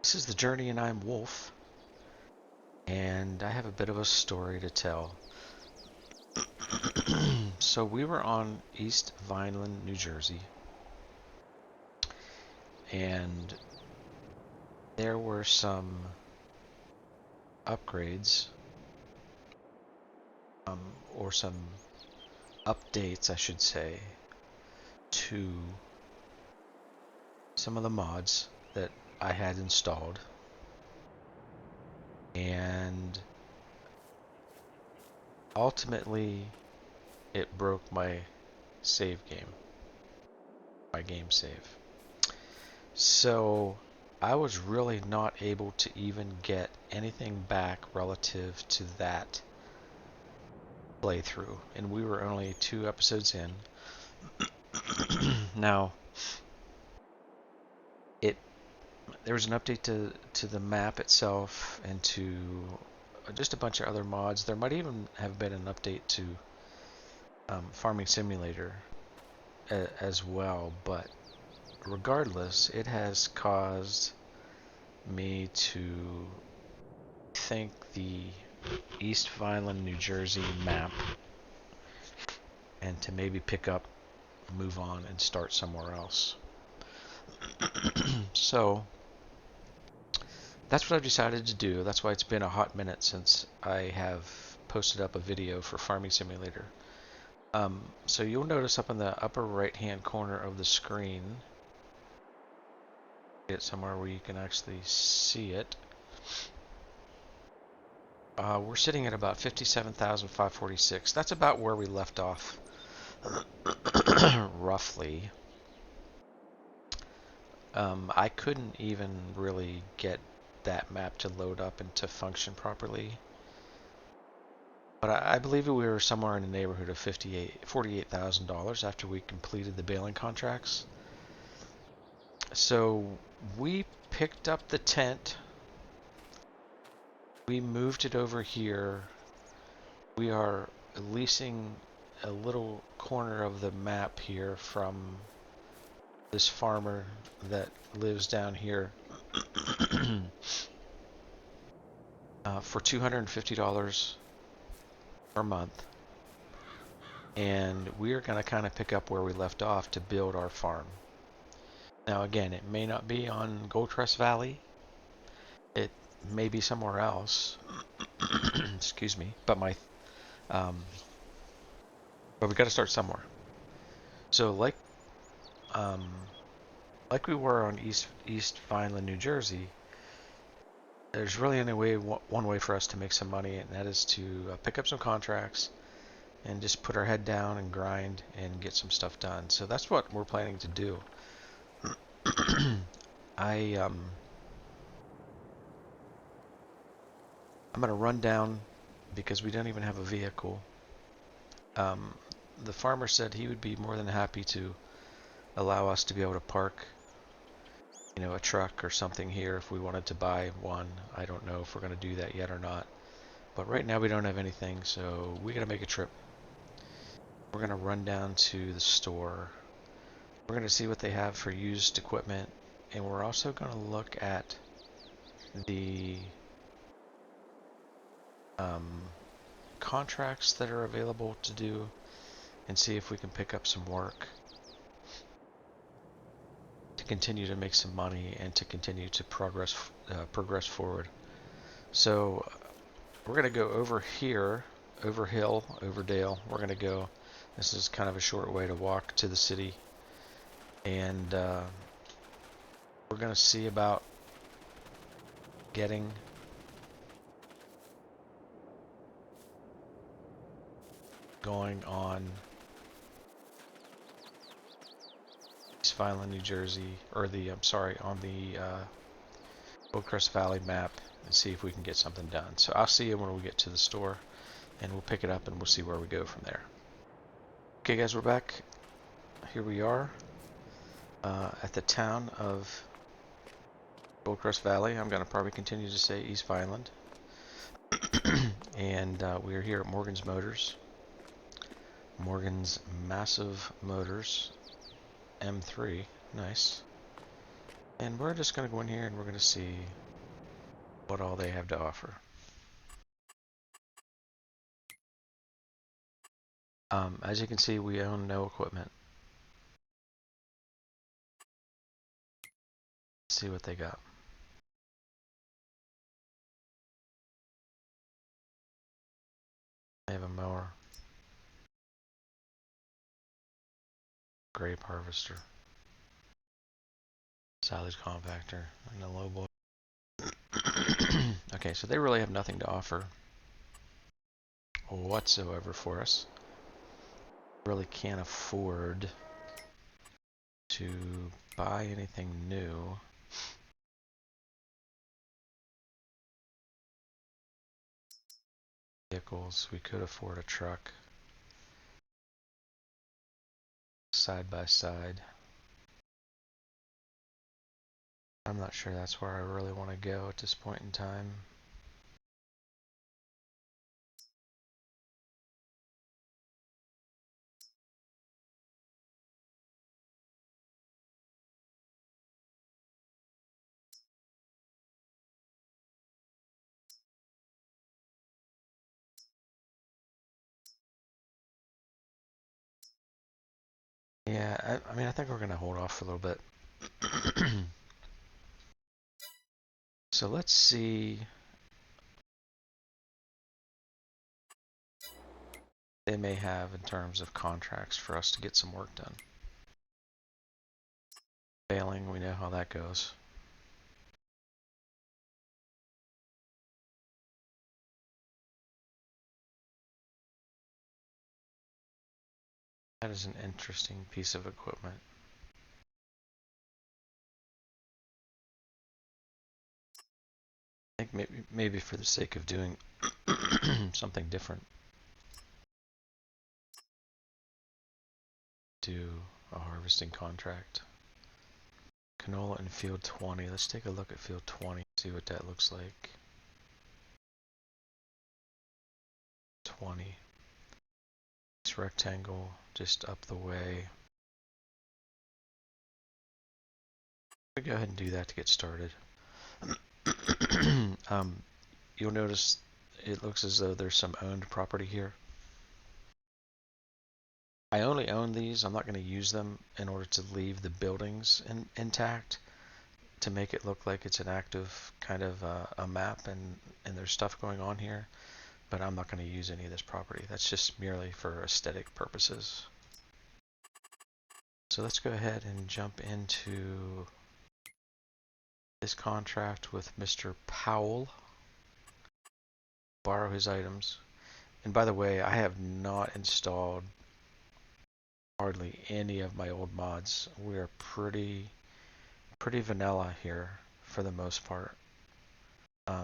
This is The Journey, and I'm Wolf, and I have a bit of a story to tell. So we were on East Vineland, New Jersey, and there were some upgrades, or some updates, I should say, to some of the mods that I had installed. And ultimately, it broke my game save. So I was really not able to even get anything back relative to that playthrough, and we were only 2 episodes in. Now, there was an update to the map itself and to just a bunch of other mods. There might even have been an update to Farming Simulator as well, but regardless, it has caused me to think the East Vineland, New Jersey map, and to maybe pick up, move on, and start somewhere else. So that's what I've decided to do. That's why it's been a hot minute since I have posted up a video for Farming Simulator. So you'll notice up in the upper right hand corner of the screen, get somewhere where you can actually see it. We're sitting at about 57,546. That's about where we left off, roughly. I couldn't even really get that map to load up and to function properly. But I believe we were somewhere in the neighborhood of $48,000 after we completed the baling contracts. So we picked up the tent. We moved it over here. We are leasing a little corner of the map here from this farmer that lives down here for $250 per month. And we are going to kind of pick up where we left off to build our farm. Now again, it may not be on Goldcrest Valley. It may be somewhere else. Excuse me. But we got to start somewhere. So like we were on East Vineland, New Jersey, there's really only one way for us to make some money, and that is to pick up some contracts and just put our head down and grind and get some stuff done. So that's what we're planning to do. I'm going to run down because we don't even have a vehicle. The farmer said he would be more than happy to allow us to be able to park, a truck or something here if we wanted to buy one. I don't know if we're going to do that yet or not. But right now we don't have anything, so we got to make a trip. We're going to run down to the store. We're going to see what they have for used equipment, and we're also going to look at the contracts that are available to do and see if we can pick up some work to continue to make some money and to continue to progress forward. So we're going to go over here, over hill, over dale. We're going to go, this is kind of a short way to walk to the city, and we're going to see about getting going on East Vineland, New Jersey, or on the Goldcrest Valley map, and see if we can get something done. So I'll see you when we get to the store, and we'll pick it up and we'll see where we go from there. Okay guys, we're back. Here we are at the town of Goldcrest Valley. I'm going to probably continue to say East Vineland. And we are here at Morgan's Motors. Morgan's Massive Motors M3. Nice. And we're just going to go in here and we're going to see what all they have to offer. As you can see, we own no equipment. Let's see what they got. They have a mower, grape harvester, silage compactor, and a low boy. Okay, so they really have nothing to offer whatsoever for us. Really can't afford to buy anything new. Vehicles, we could afford a truck. Side by side. I'm not sure that's where I really want to go at this point in time. Yeah, I mean, I think we're going to hold off for a little bit. So let's see. They may have in terms of contracts for us to get some work done. Failing, we know how that goes. That is an interesting piece of equipment. I think maybe for the sake of doing something different, do a harvesting contract. Canola in field 20. Let's take a look at field 20, see what that looks like. 20. This rectangle just up the way. We go ahead and do that to get started. You'll notice it looks as though there's some owned property here. I only own these. I'm not going to use them in order to leave the buildings intact, to make it look like it's an active kind of a map and there's stuff going on here. But I'm not going to use any of this property. That's just merely for aesthetic purposes. So let's go ahead and jump into this contract with Mr. Powell. Borrow his items. And by the way, I have not installed hardly any of my old mods. We are pretty vanilla here for the most part.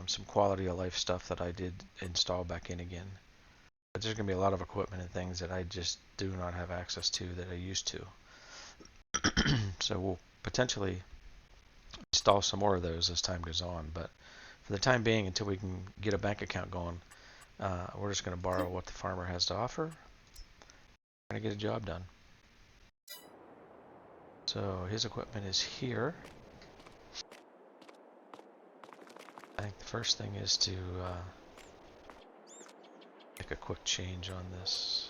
Some quality of life stuff that I did install back in again. But there's going to be a lot of equipment and things that I just do not have access to that I used to. So we'll potentially install some more of those as time goes on. But for the time being, until we can get a bank account going, we're just going to borrow what the farmer has to offer. We're going to get a job done. So his equipment is here. I think the first thing is to make a quick change on this.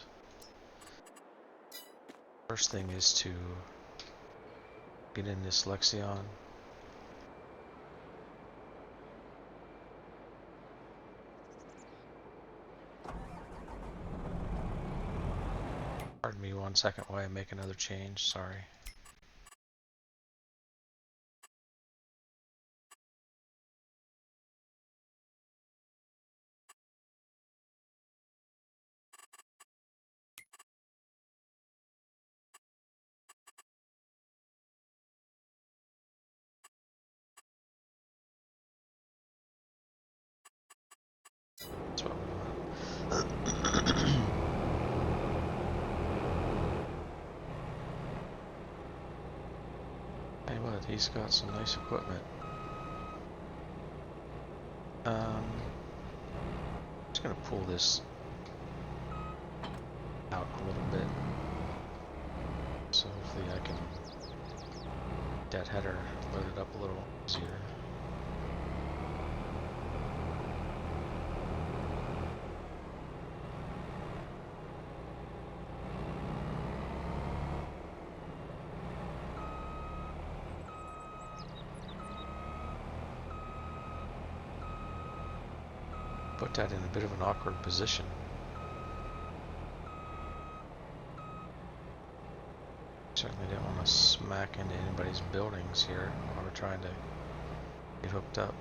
First thing is to get in this Lexion. Pardon me 1 second while I make another change, sorry. That's what we want. Hey, what? He's got some nice equipment. Just gonna pull this out a little bit, so hopefully I can that header loaded up a little easier. Put that in a bit of an awkward position. Certainly didn't want to smack into anybody's buildings here while we're trying to get hooked up.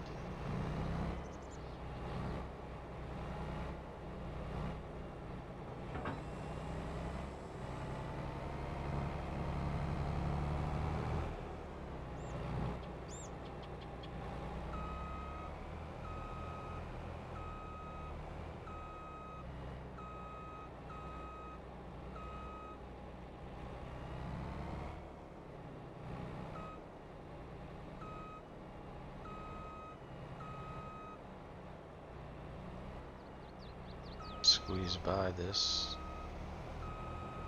Squeeze by this.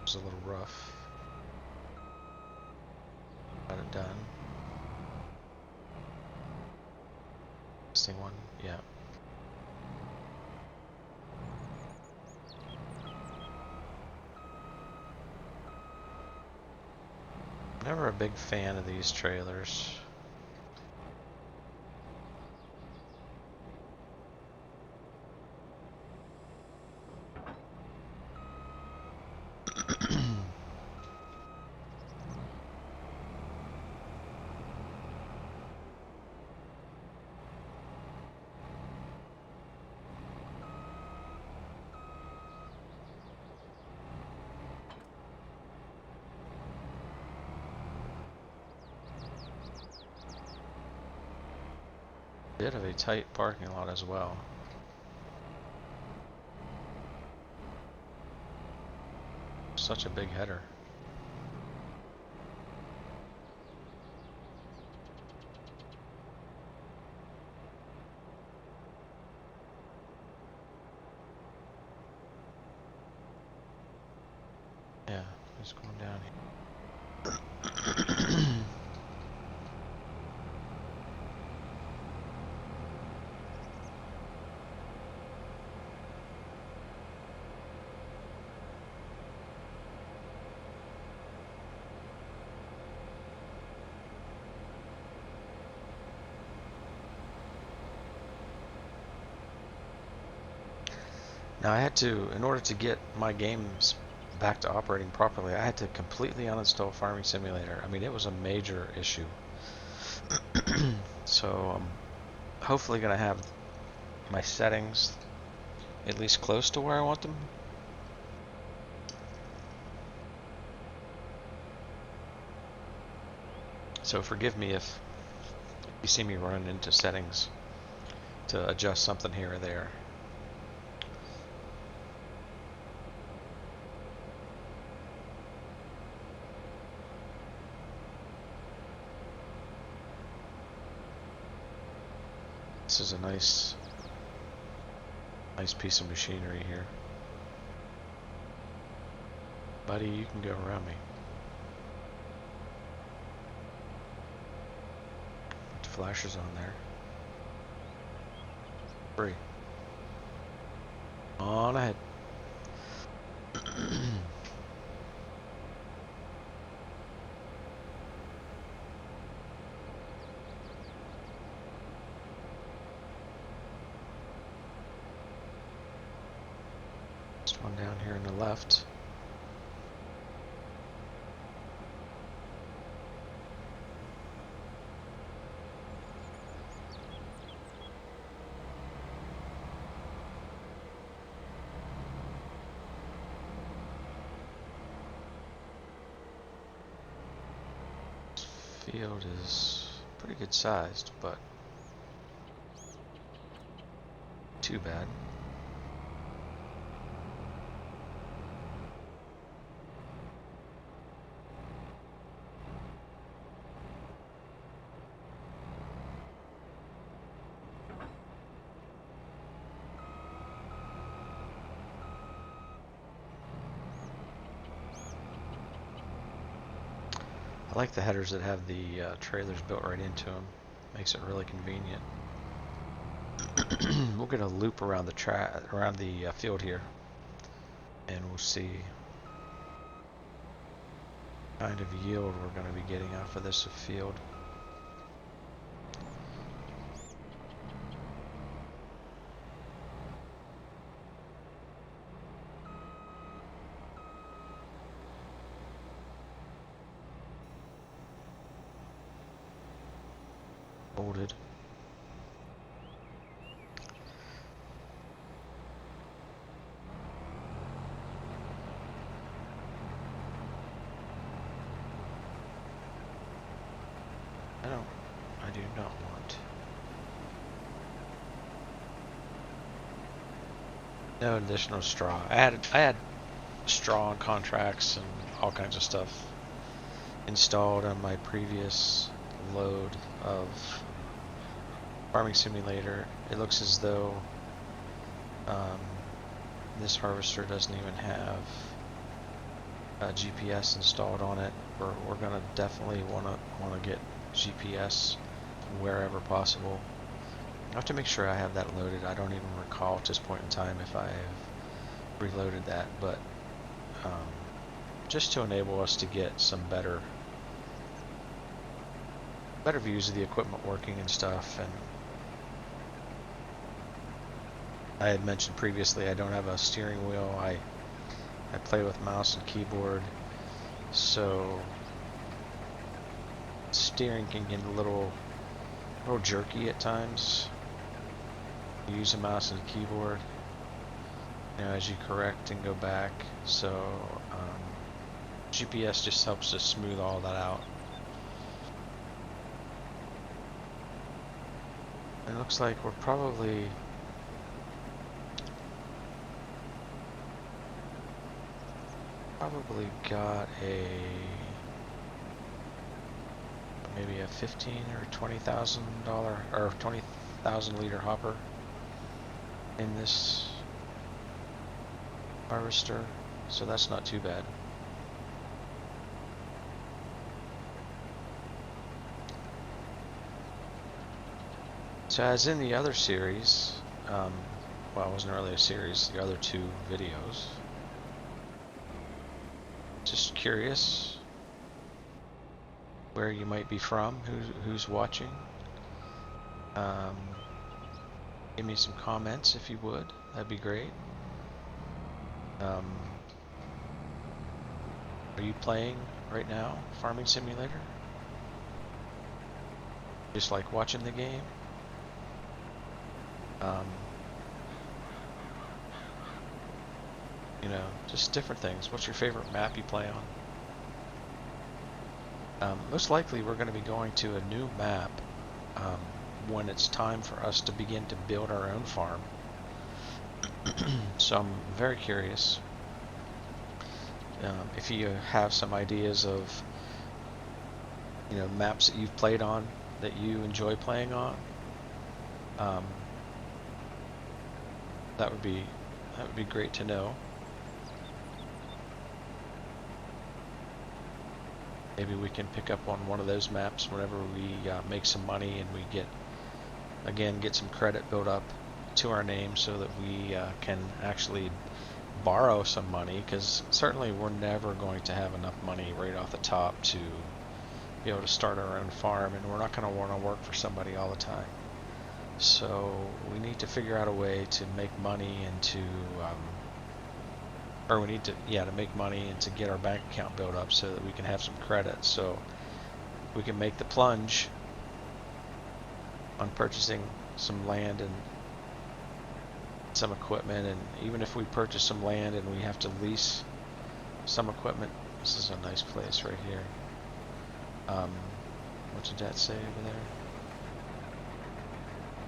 It's a little rough. Got it done. Missing one? Yeah. Never a big fan of these trailers. Bit of a tight parking lot as well. Such a big header. Yeah, just going down here. Now I had to, in order to get my games back to operating properly, I had to completely uninstall Farming Simulator. I mean, it was a major issue. So I'm hopefully going to have my settings at least close to where I want them. So forgive me if you see me running into settings to adjust something here or there. This is a nice piece of machinery here. Buddy, you can go around me. Put the flashers on there. Free. On ahead. One down here on the left. This field is pretty good sized, but too bad. I like the headers that have the trailers built right into them. Makes it really convenient. We'll get a loop around the field here, and we'll see what kind of yield we're going to be getting out of this field. Folded. I do not want. No additional straw. I had straw on contracts and all kinds of stuff installed on my previous load of Farming Simulator. It looks as though this harvester doesn't even have GPS installed on it. We're gonna definitely wanna get GPS wherever possible. I have to make sure I have that loaded. I don't even recall at this point in time if I have reloaded that, but just to enable us to get some better views of the equipment working and stuff. And I had mentioned previously I don't have a steering wheel. I play with mouse and keyboard, so steering can get a little jerky at times. You use a mouse and a keyboard, as you correct and go back. So GPS just helps to smooth all that out. It looks like we're probably got maybe a $15,000 or $20,000 or 20,000 liter hopper in this harvester, so that's not too bad. So as in the other series, well, it wasn't really a series, the other two videos. Just curious where you might be from, who's watching. Give me some comments if you would, that'd be great. Are you playing right now, Farming Simulator? Just like watching the game? Just different things. What's your favorite map you play on? Most likely we're going to be going to a new map when it's time for us to begin to build our own farm. So I'm very curious if you have some ideas of maps that you've played on that you enjoy playing on. That would be great to know. Maybe we can pick up on one of those maps whenever we make some money and we get some credit built up to our name, so that we can actually borrow some money, because certainly we're never going to have enough money right off the top to be able to start our own farm, and we're not going to want to work for somebody all the time. So we need to figure out a way to make money and to make money and to get our bank account built up so that we can have some credit, so we can make the plunge on purchasing some land and some equipment. And even if we purchase some land and we have to lease some equipment, this is a nice place right here. What did that say over there?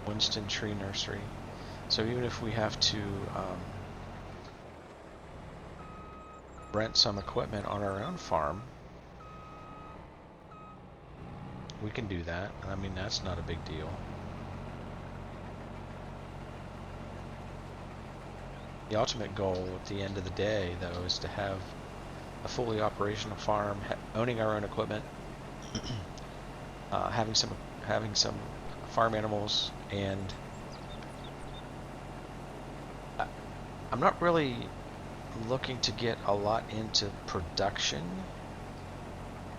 Winston Tree Nursery. So even if we have to rent some equipment on our own farm, we can do that. I mean, that's not a big deal. The ultimate goal at the end of the day, though, is to have a fully operational farm, owning our own equipment, having some farm animals, and I'm not really looking to get a lot into production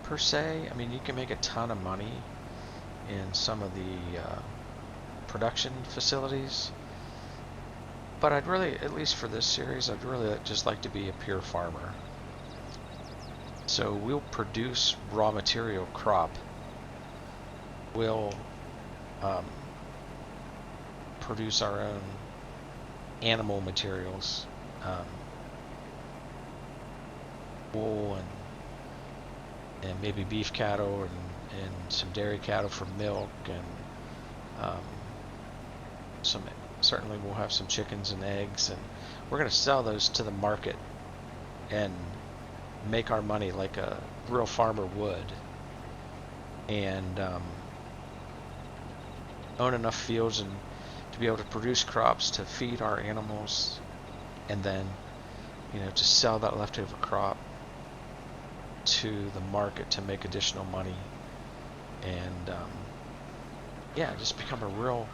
per se. I mean, you can make a ton of money in some of the production facilities, but I'd really, at least for this series, I'd really just like to be a pure farmer. So we'll produce raw material crop. We'll produce our own animal materials, wool and maybe beef cattle and some dairy cattle for milk, and certainly we'll have some chickens and eggs, and we're going to sell those to the market and make our money like a real farmer would, and own enough fields and to be able to produce crops to feed our animals, and then to sell that leftover crop to the market to make additional money, and yeah, just become a real,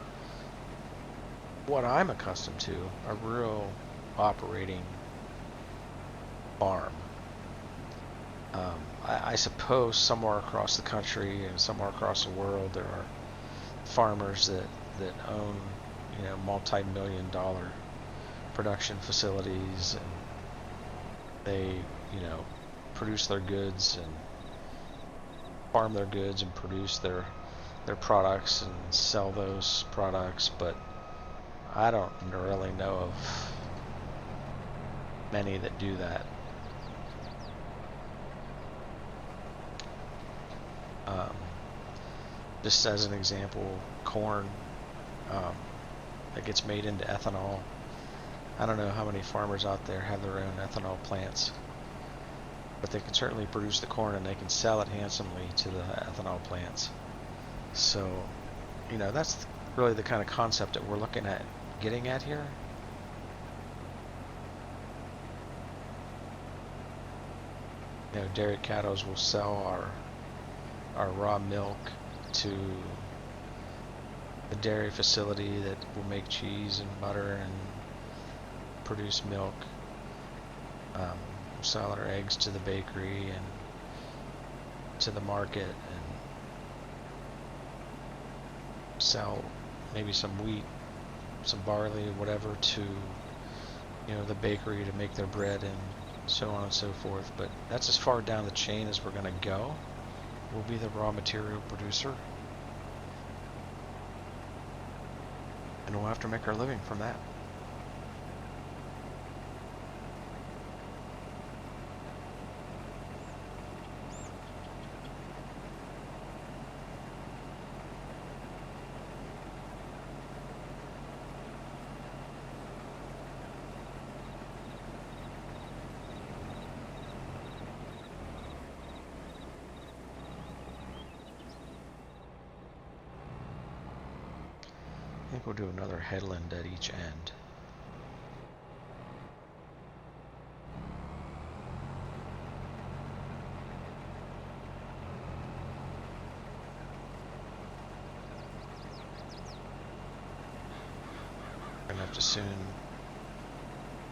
what I'm accustomed to, a real operating farm. I suppose somewhere across the country and somewhere across the world there are farmers that own multi-million-dollar production facilities, and they produce their goods and farm their goods and produce their products and sell those products, but I don't really know of many that do that. Just as an example, corn that gets made into ethanol. I don't know how many farmers out there have their own ethanol plants, but they can certainly produce the corn and they can sell it handsomely to the ethanol plants. So, that's really the kind of concept that we're looking at getting at here. Dairy cattle will sell our raw milk to the dairy facility that will make cheese and butter and produce milk. We'll sell our eggs to the bakery and to the market, and sell maybe some wheat, some barley, whatever, to the bakery to make their bread, and so on and so forth. But that's as far down the chain as we're going to go. We'll be the raw material producer, and we'll have to make our living from that. I think we'll do another headland at each end. We're gonna have to soon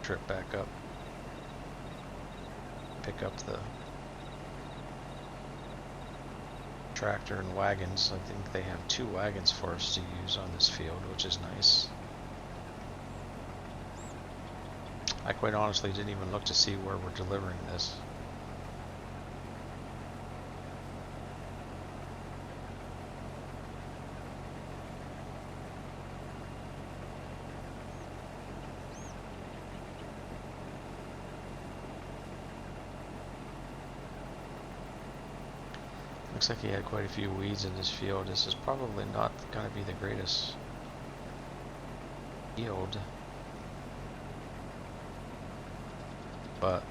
trip back up, pick up the tractor and wagons. I think they have 2 wagons for us to use on this field, which is nice. I quite honestly didn't even look to see where we're delivering this. Looks like he had quite a few weeds in this field. This is probably not going to be the greatest yield, but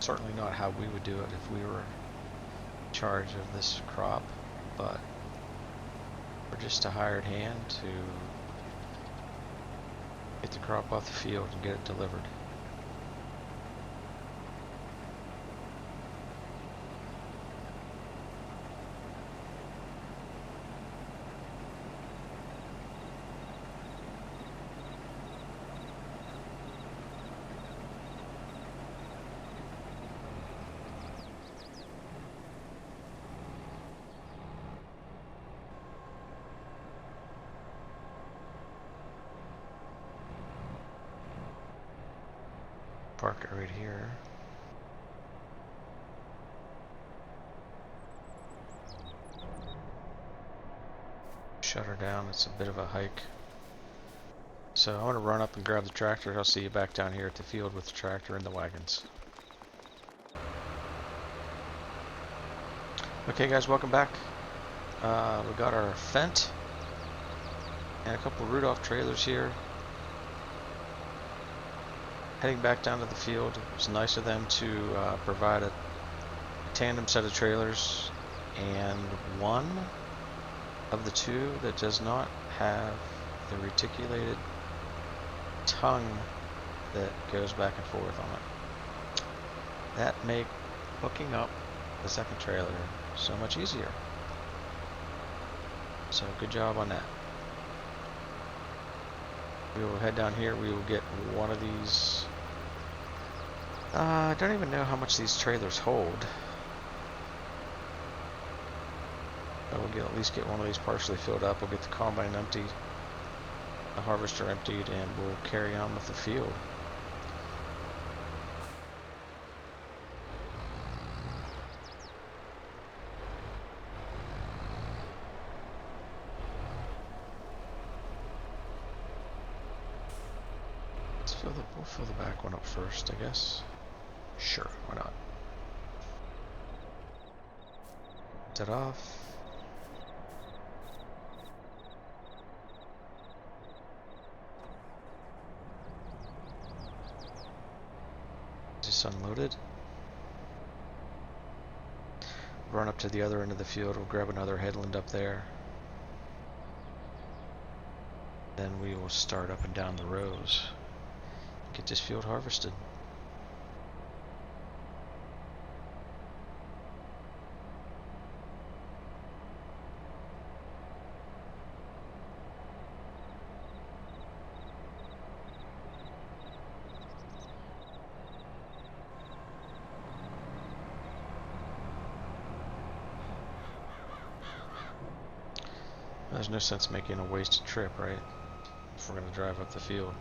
certainly not how we would do it if we were in charge of this crop. But we're just a hired hand to get the crop off the field and get it delivered. park it right here. Shut her down, it's a bit of a hike. So I'm going to run up and grab the tractor. I'll see you back down here at the field with the tractor and the wagons. Okay guys, welcome back. We got our Fendt and a couple Rudolph trailers here. Heading back down to the field. It was nice of them to provide a tandem set of trailers, and one of the two that does not have the reticulated tongue that goes back and forth on it. That make hooking up the second trailer so much easier. So good job on that. We will head down here. We will get one of these. I don't even know how much these trailers hold. But we'll at least get one of these partially filled up. We'll get the combine emptied, the harvester emptied, and we'll carry on with the field. We'll fill the back one up first, I guess. Sure, why not? Set off. Just unloaded. Run up to the other end of the field. We'll grab another headland up there. Then we will start up and down the rows. Get this field harvested. There's no sense making a wasted trip, right? If we're going to drive up the field.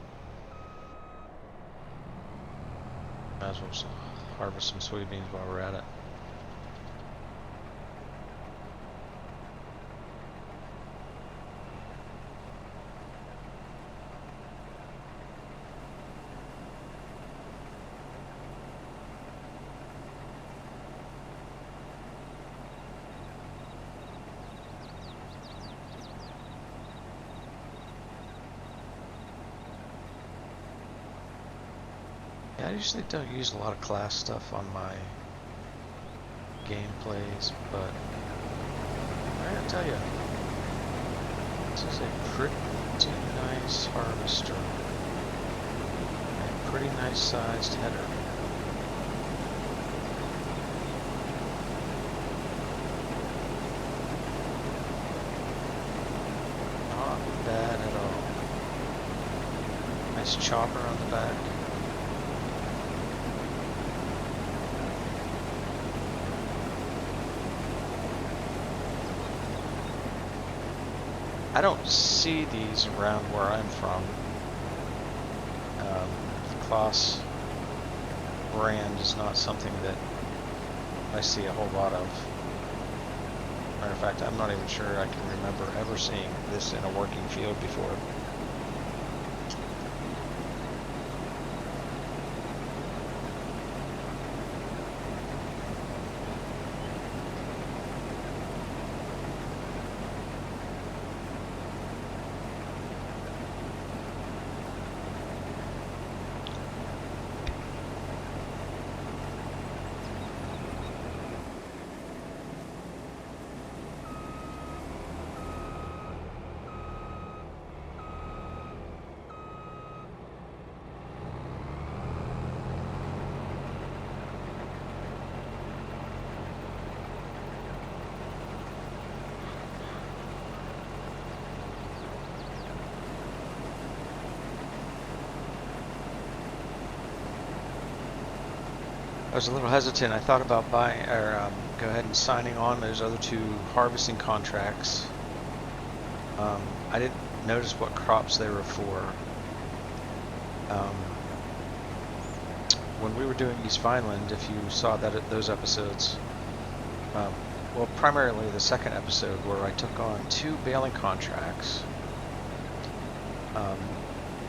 Might as well harvest some soybeans while we're at it. I usually don't use a lot of class stuff on my gameplays, but I gotta tell you, this is a pretty nice harvester and a pretty nice sized header. Not bad at all. Nice chopper on the back. I don't see these around where I'm from. The Kloss brand is not something that I see a whole lot of. Matter of fact, I'm not even sure I can remember ever seeing this in a working field before. I was a little hesitant. I thought about buying or go ahead and signing on those other two harvesting contracts. I didn't notice what crops they were for. when we were doing East Vineland, if you saw those episodes, well, primarily the second episode where I took on 2 baling contracts.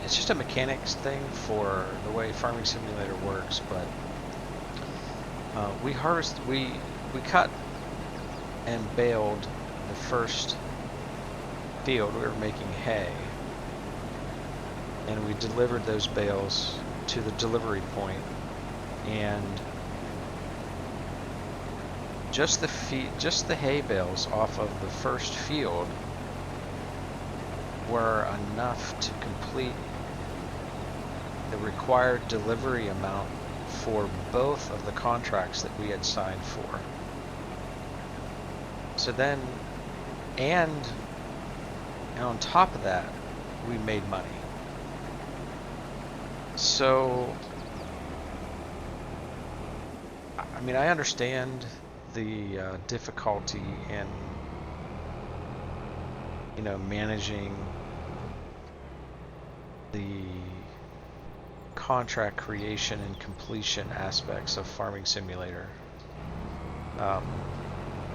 It's just a mechanics thing for the way Farming Simulator works, but we cut and baled the first field. We were making hay, and we delivered those bales to the delivery point, and just the hay bales off of the first field were enough to complete the required delivery amount for both of the contracts that we had signed for. So then, and on top of that, we made money. So, I mean, I understand the difficulty in, managing the contract creation and completion aspects of Farming Simulator.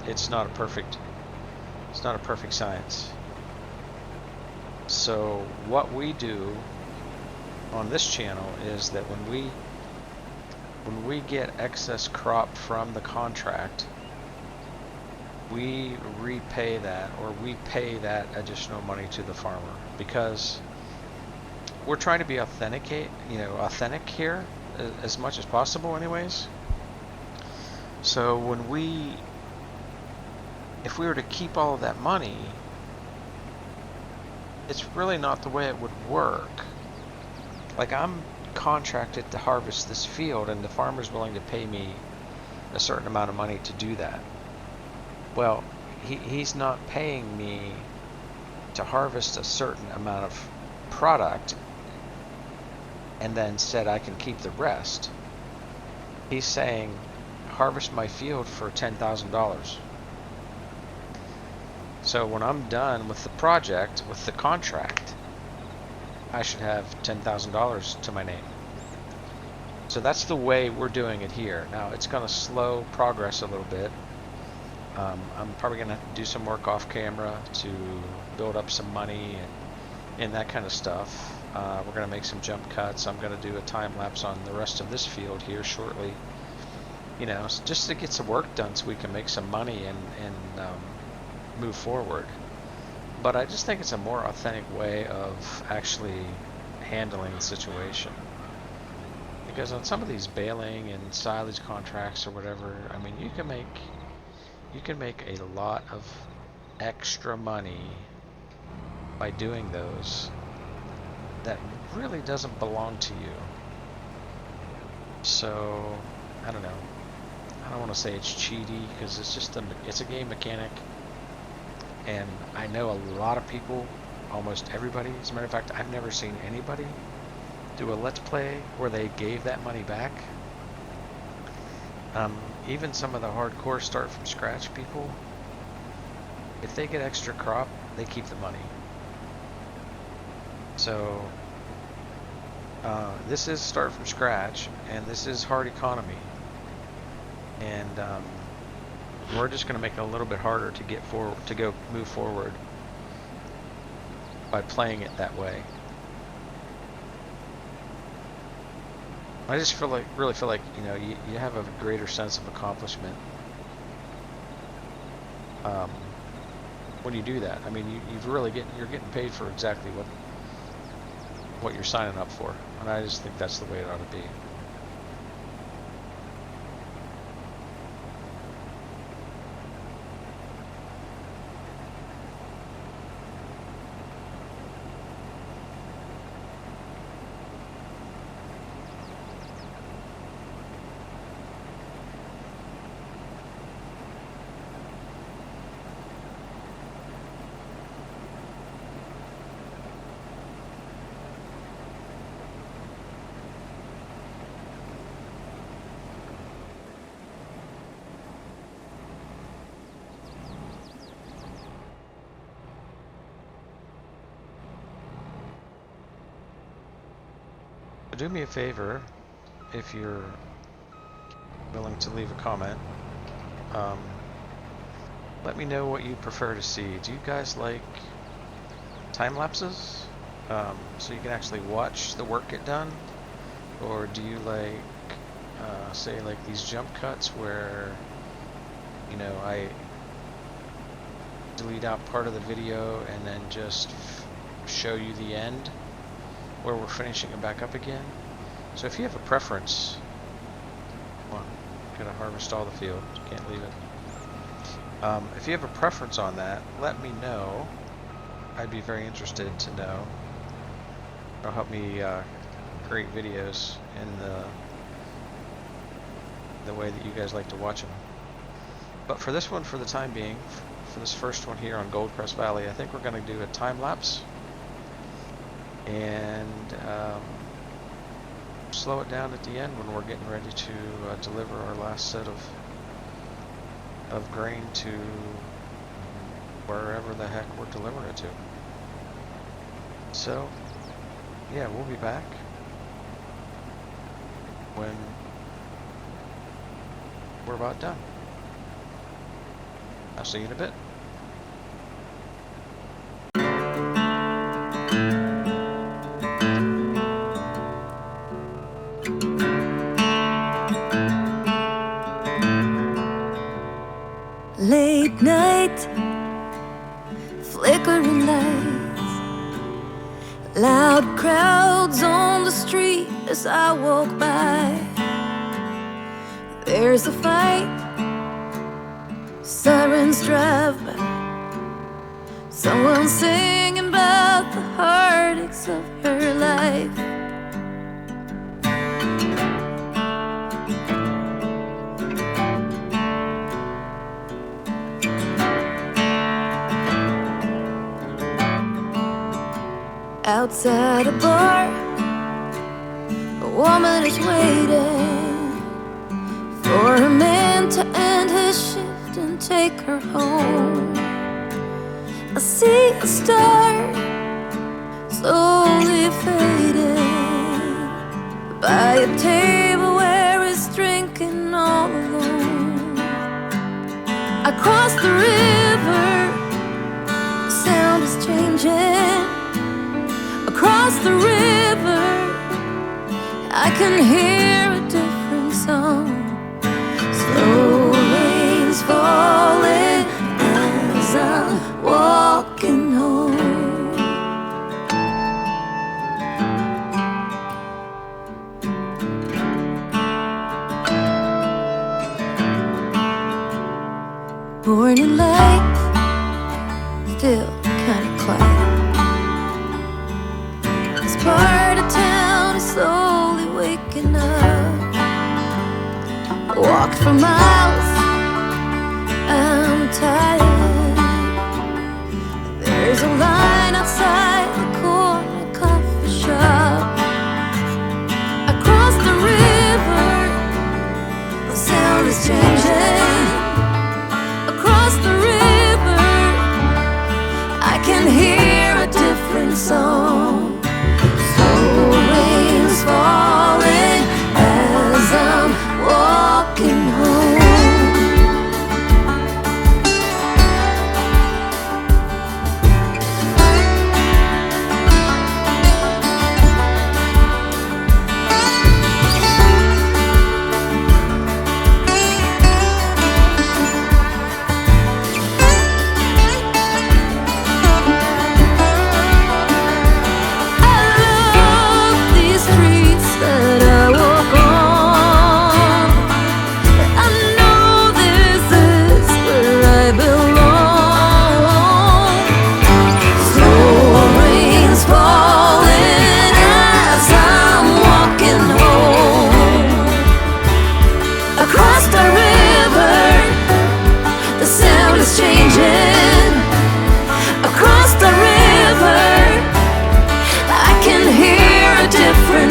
It's not a perfect science. So what we do on this channel is that when we get excess crop from the contract, we repay that, or we pay that additional money to the farmer, because we're trying to be authentic here as much as possible anyways. So if we were to keep all of that money, it's really not the way it would work. Like, I'm contracted to harvest this field, and the farmer's willing to pay me a certain amount of money to do that. Well, he's not paying me to harvest a certain amount of product and then said I can keep the rest. He's saying, harvest my field for $10,000. So when I'm done with the project, with the contract, I should have $10,000 to my name. So that's the way we're doing it here. Now, it's going to slow progress a little bit. I'm probably going to have to do some work off camera to build up some money and that kind of stuff. We're going to make some jump cuts. I'm going to do a time lapse on the rest of this field here shortly. Just to get some work done so we can make some money and move forward. But I just think it's a more authentic way of actually handling the situation. Because on some of these baling and silage contracts or whatever, I mean, you can make a lot of extra money by doing those that really doesn't belong to you. So, I don't know. I don't want to say it's cheaty, because it's a game mechanic. And I know a lot of people, almost everybody, as a matter of fact, I've never seen anybody do a Let's Play where they gave that money back. Even some of the hardcore start from scratch people, if they get extra crop, they keep the money. So this is start from scratch, and this is hard economy, and we're just going to make it a little bit harder to move forward by playing it that way. I just really feel like you have a greater sense of accomplishment when you do that. I mean, you're getting paid for exactly what you're signing up for, and I just think that's the way it ought to be. Do me a favor, if you're willing to leave a comment. Let me know what you prefer to see. Do you guys like time lapses? So you can actually watch the work get done? Or do you like, say, like these jump cuts where, you know, I delete out part of the video and then just show you the end where we're finishing it back up again? So if you have a preference, well, gotta harvest all the field, can't leave it. If you have a preference on that, let me know. I'd be very interested to know. It'll help me create videos in the way that you guys like to watch them. But for this one, for the time being, for this first one here on Goldcrest Valley, I think we're going to do a time lapse and slow it down at the end when we're getting ready to deliver our last set of grain to wherever the heck we're delivering it to. So, yeah, we'll be back when we're about done. I'll see you in a bit. Late night, flickering lights, loud crowds on the street as I walk by. There's a fight, sirens drive by, someone singing about the heartaches of her life. Outside a bar, a woman is waiting for a man to end his shift and take her home. I see a star slowly fading by a table where he's drinking all alone. I cross the river, the sound is changing. Across the river, I can hear a different song. Slow rains falling as I'm walking home. Morning light, still kinda quiet. Part of town is slowly waking up. I walked for miles, I'm tired. There's a line outside the corner coffee shop. I crossed the river, the sound is changing. Across the river, I can hear a different song. Rain's falling as I'm walking home.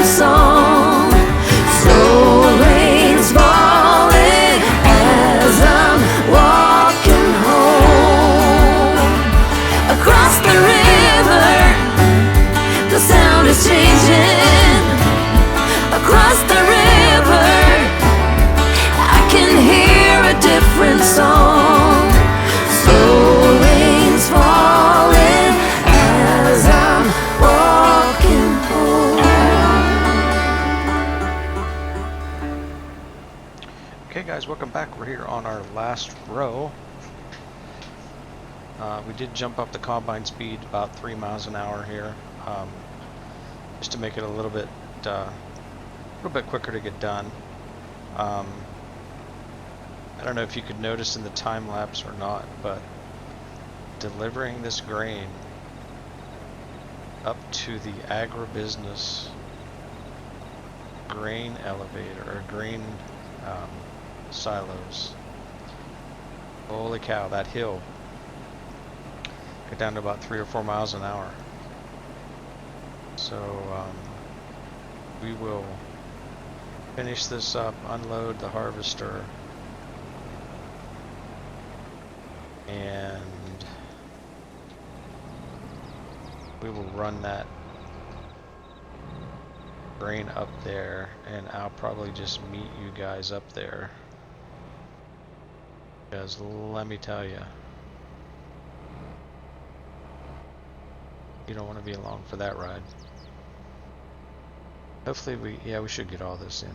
Song. So rain's falling as I'm walking home. Across the river, the sound is changing. Across the river, guys, welcome back. We're here on our last row. We did jump up the combine speed about 3 miles an hour here, just to make it a little bit quicker to get done. I don't know if you could notice in the time lapse or not, but delivering this grain up to the agribusiness grain elevator or grain silos. Holy cow, that hill got down to about 3 or 4 miles an hour. So we will finish this up, unload the harvester, and we will run that grain up there, and I'll probably just meet you guys up there, because let me tell you, you don't want to be along for that ride. Hopefully we should get all this in.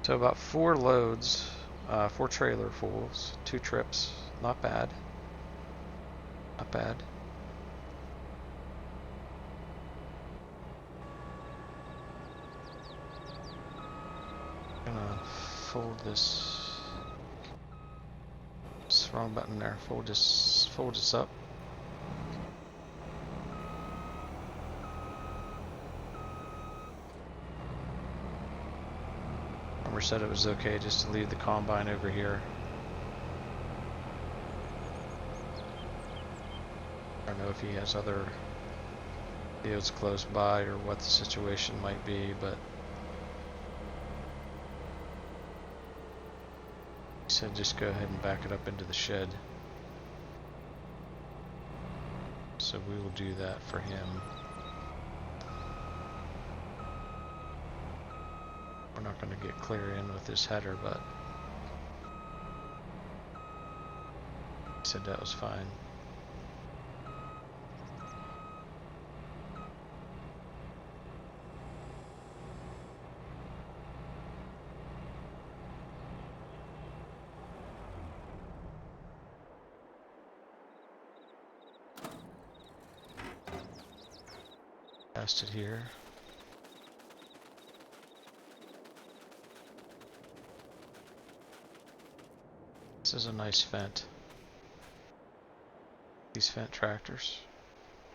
So about 4 loads, 4 trailer fulls, 2 trips, not bad, not bad. Fold this. Wrong button there. Fold this up. Farmer said it was okay just to leave the combine over here. I don't know if he has other fields close by or what the situation might be, but he said just go ahead and back it up into the shed. So we will do that for him. We're not going to get clear in with this header, but he said that was fine. Cast it here. This is a nice Fendt. These Fendt tractors.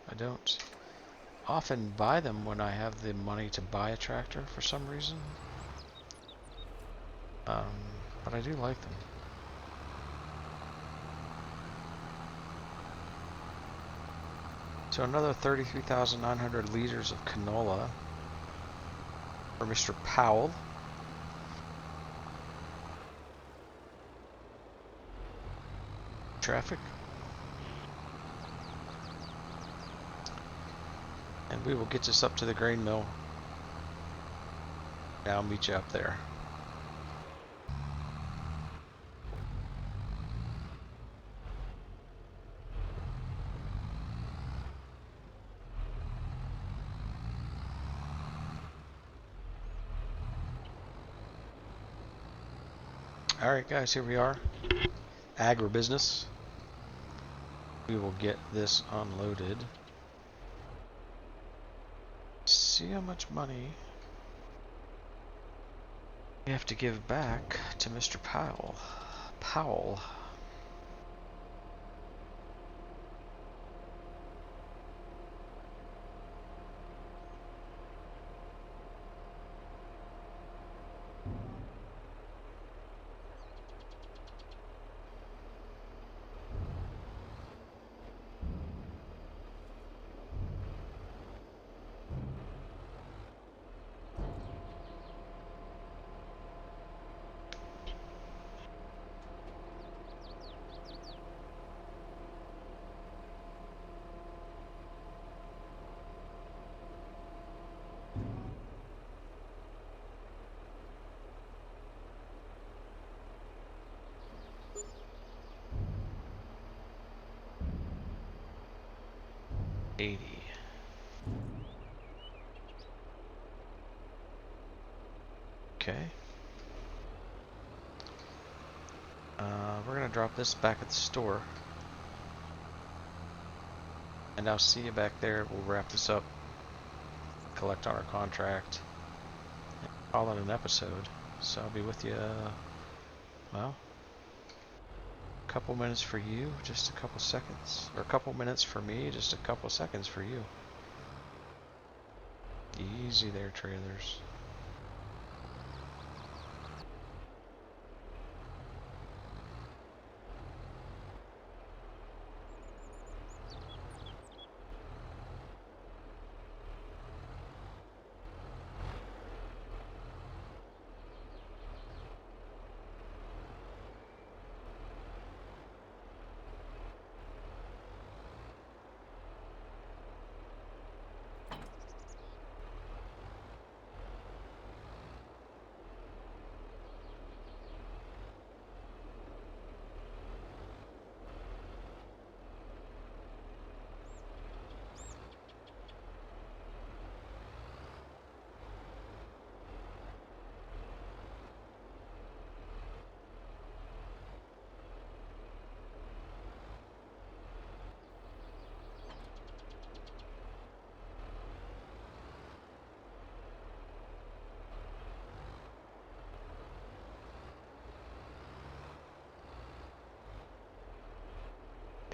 I don't often buy them when I have the money to buy a tractor for some reason. But I do like them. So another 33,900 liters of canola for Mr. Powell. Traffic. And we will get this up to the grain mill. I'll meet you up there. Alright guys, here we are. Agribusiness. We will get this unloaded. See how much money we have to give back to Mr. Powell. Powell. $80. Okay. drop this back at the store. And I'll see you back there. We'll wrap this up, collect on our contract, and call it an episode. So I'll be with you, well, a couple minutes for you, just a couple seconds. Or a couple minutes for me, just a couple seconds for you. Easy there, trailers.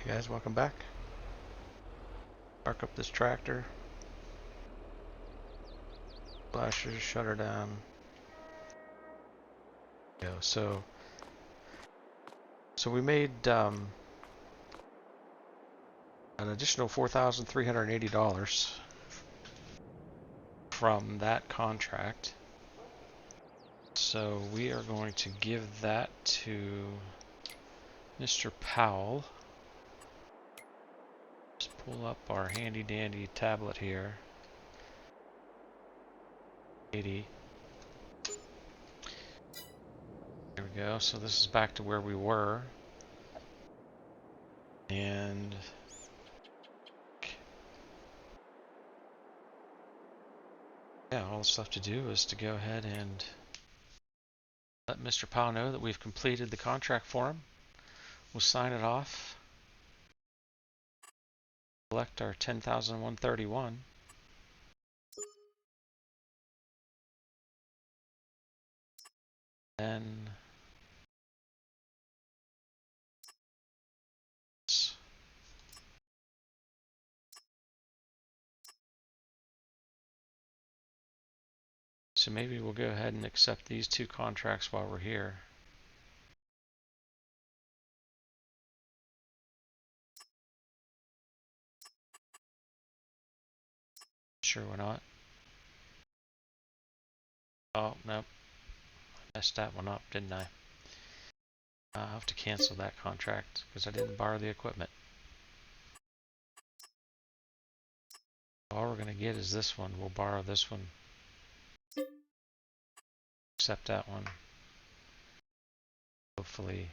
Hey guys, welcome back. Park up this tractor. Flashers, shut her down. Go. So we made an additional $4,380 from that contract. So we are going to give that to Mr. Powell. Let's pull up our handy dandy tablet here. 80. There we go. So this is back to where we were. And yeah, all that's left to do is to go ahead and let Mr. Powell know that we've completed the contract for him. We'll sign it off. Select our 10,131. Then so maybe we'll go ahead and accept these two contracts while we're here. Sure, we're not. Oh, nope. I messed that one up, didn't I? I'll have to cancel that contract because I didn't borrow the equipment. All we're going to get is this one. We'll borrow this one. Accept that one. Hopefully,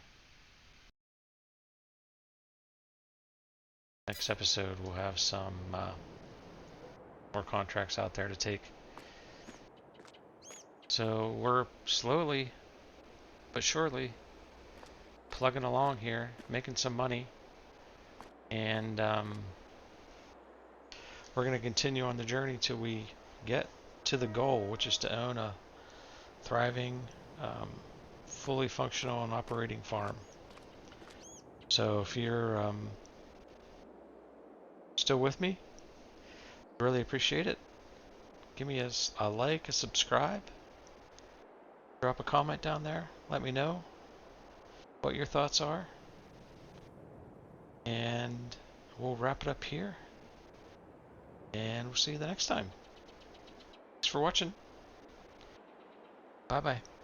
next episode we'll have some more contracts out there to take. So we're slowly but surely plugging along here, making some money, and we're going to continue on the journey till we get to the goal, which is to own a thriving, fully functional and operating farm. So if you're still with me, really appreciate it. Give me a like, a subscribe, drop a comment down there. Let me know what your thoughts are, and we'll wrap it up here, and we'll see you the next time. Thanks for watching. Bye bye.